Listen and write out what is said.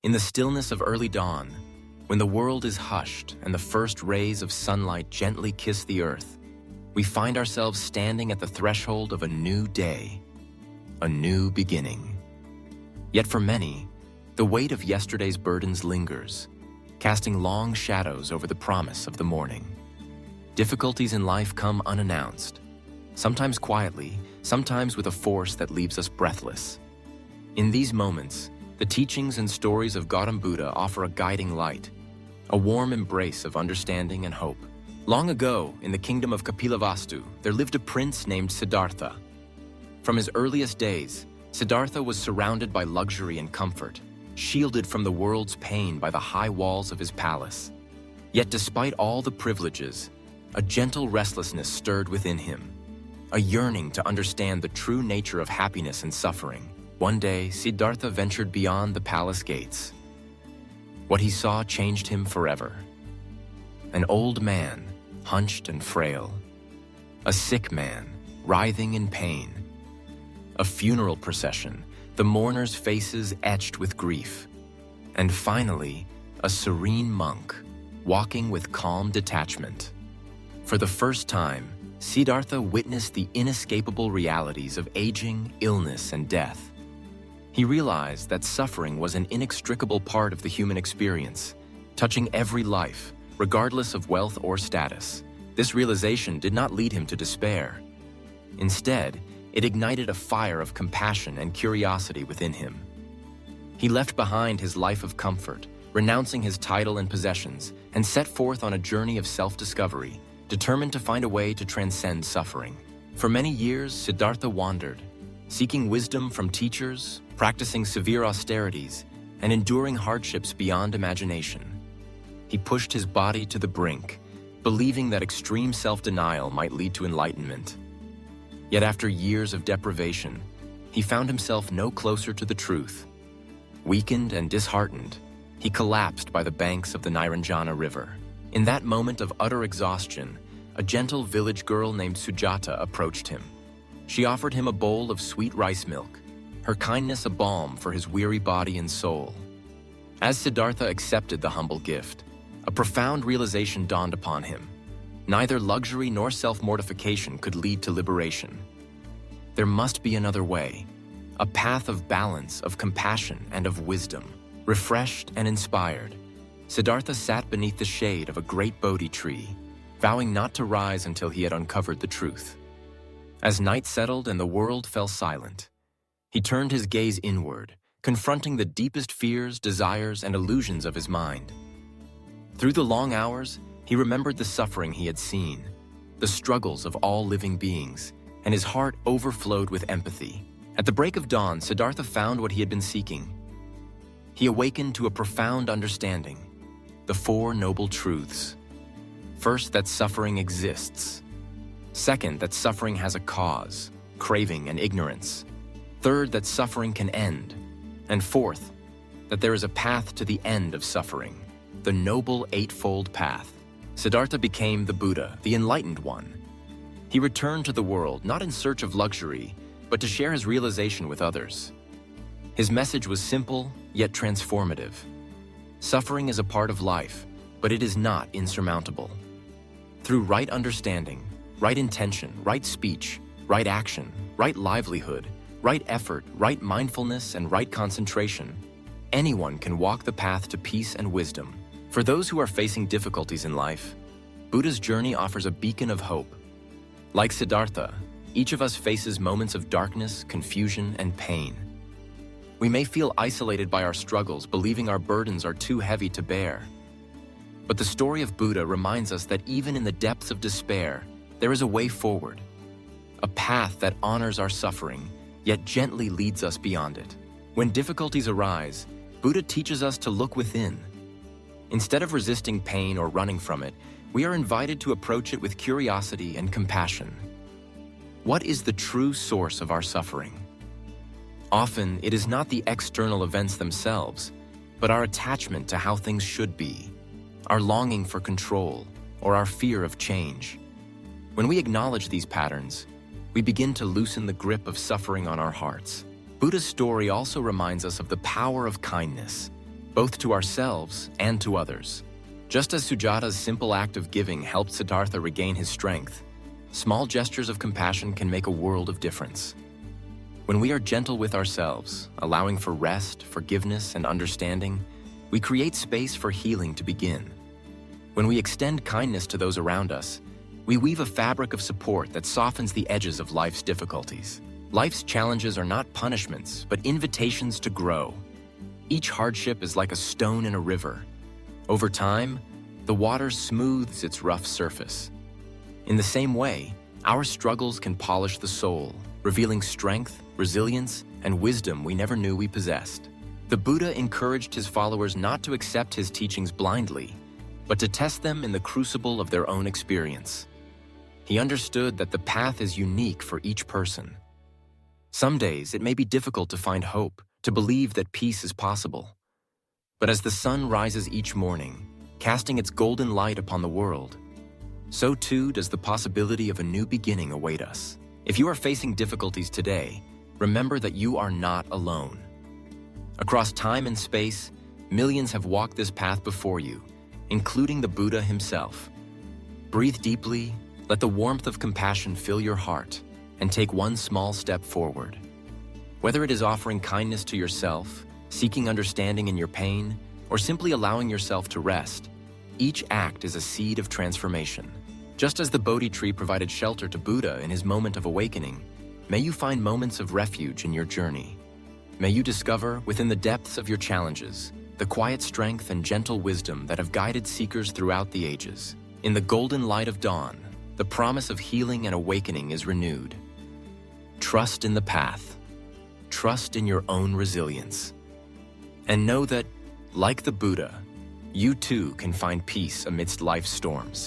In the stillness of early dawn, when the world is hushed and the first rays of sunlight gently kiss the earth, we find ourselves standing at the threshold of a new day, a new beginning. Yet for many, the weight of yesterday's burdens lingers, casting long shadows over the promise of the morning. Difficulties in life come unannounced, sometimes quietly, sometimes with a force that leaves us breathless. In these moments, the teachings and stories of Gautama Buddha offer a guiding light, a warm embrace of understanding and hope. Long ago, in the kingdom of Kapilavastu, there lived a prince named Siddhartha. From his earliest days, Siddhartha was surrounded by luxury and comfort, shielded from the world's pain by the high walls of his palace. Yet despite all the privileges, a gentle restlessness stirred within him, a yearning to understand the true nature of happiness and suffering. One day, Siddhartha ventured beyond the palace gates. What he saw changed him forever. An old man, hunched and frail. A sick man, writhing in pain. A funeral procession, the mourners' faces etched with grief. And finally, a serene monk, walking with calm detachment. For the first time, Siddhartha witnessed the inescapable realities of aging, illness, and death. He realized that suffering was an inextricable part of the human experience, touching every life, regardless of wealth or status. This realization did not lead him to despair. Instead, it ignited a fire of compassion and curiosity within him. He left behind his life of comfort, renouncing his title and possessions, and set forth on a journey of self-discovery, determined to find a way to transcend suffering. For many years, Siddhartha wandered, seeking wisdom from teachers, practicing severe austerities, and enduring hardships beyond imagination. He pushed his body to the brink, believing that extreme self-denial might lead to enlightenment. Yet after years of deprivation, he found himself no closer to the truth. Weakened and disheartened, he collapsed by the banks of the Niranjana River. In that moment of utter exhaustion, a gentle village girl named Sujata approached him. She offered him a bowl of sweet rice milk, her kindness a balm for his weary body and soul. As Siddhartha accepted the humble gift, a profound realization dawned upon him. Neither luxury nor self-mortification could lead to liberation. There must be another way, a path of balance, of compassion, and of wisdom. Refreshed and inspired, Siddhartha sat beneath the shade of a great Bodhi tree, vowing not to rise until he had uncovered the truth. As night settled and the world fell silent, he turned his gaze inward, confronting the deepest fears, desires, and illusions of his mind. Through the long hours, he remembered the suffering he had seen, the struggles of all living beings, and his heart overflowed with empathy. At the break of dawn, Siddhartha found what he had been seeking. He awakened to a profound understanding, the Four Noble Truths. First, that suffering exists. Second, that suffering has a cause, craving and ignorance. Third, that suffering can end. And fourth, that there is a path to the end of suffering, the Noble Eightfold Path. Siddhartha became the Buddha, the enlightened one. He returned to the world not in search of luxury, but to share his realization with others. His message was simple, yet transformative. Suffering is a part of life, but it is not insurmountable. Through right understanding, right intention, right speech, right action, right livelihood, right effort, right mindfulness, and right concentration, anyone can walk the path to peace and wisdom. For those who are facing difficulties in life, Buddha's journey offers a beacon of hope. Like Siddhartha, each of us faces moments of darkness, confusion, and pain. We may feel isolated by our struggles, believing our burdens are too heavy to bear. But the story of Buddha reminds us that even in the depths of despair, there is a way forward, a path that honors our suffering, yet gently leads us beyond it. When difficulties arise, Buddha teaches us to look within. Instead of resisting pain or running from it, we are invited to approach it with curiosity and compassion. What is the true source of our suffering? Often, it is not the external events themselves, but our attachment to how things should be, our longing for control, or our fear of change. When we acknowledge these patterns, we begin to loosen the grip of suffering on our hearts. Buddha's story also reminds us of the power of kindness. both to ourselves and to others. Just as Sujata's simple act of giving helped Siddhartha regain his strength, small gestures of compassion can make a world of difference. When we are gentle with ourselves, allowing for rest, forgiveness, and understanding, we create space for healing to begin. When we extend kindness to those around us, we weave a fabric of support that softens the edges of life's difficulties. Life's challenges are not punishments, but invitations to grow. Each hardship is like a stone in a river. Over time, the water smooths its rough surface. In the same way, our struggles can polish the soul, revealing strength, resilience, and wisdom we never knew we possessed. The Buddha encouraged his followers not to accept his teachings blindly, but to test them in the crucible of their own experience. He understood that the path is unique for each person. Some days it may be difficult to find hope, to believe that peace is possible. But as the sun rises each morning, casting its golden light upon the world, so too does the possibility of a new beginning await us. If you are facing difficulties today, remember that you are not alone. Across time and space, millions have walked this path before you, including the Buddha himself. Breathe deeply, let the warmth of compassion fill your heart, and take one small step forward. Whether it is offering kindness to yourself, seeking understanding in your pain, or simply allowing yourself to rest, each act is a seed of transformation. Just as the Bodhi tree provided shelter to Buddha in his moment of awakening, may you find moments of refuge in your journey. May you discover, within the depths of your challenges, the quiet strength and gentle wisdom that have guided seekers throughout the ages. In the golden light of dawn, the promise of healing and awakening is renewed. Trust in the path. Trust in your own resilience. And know that, like the Buddha, you too can find peace amidst life's storms.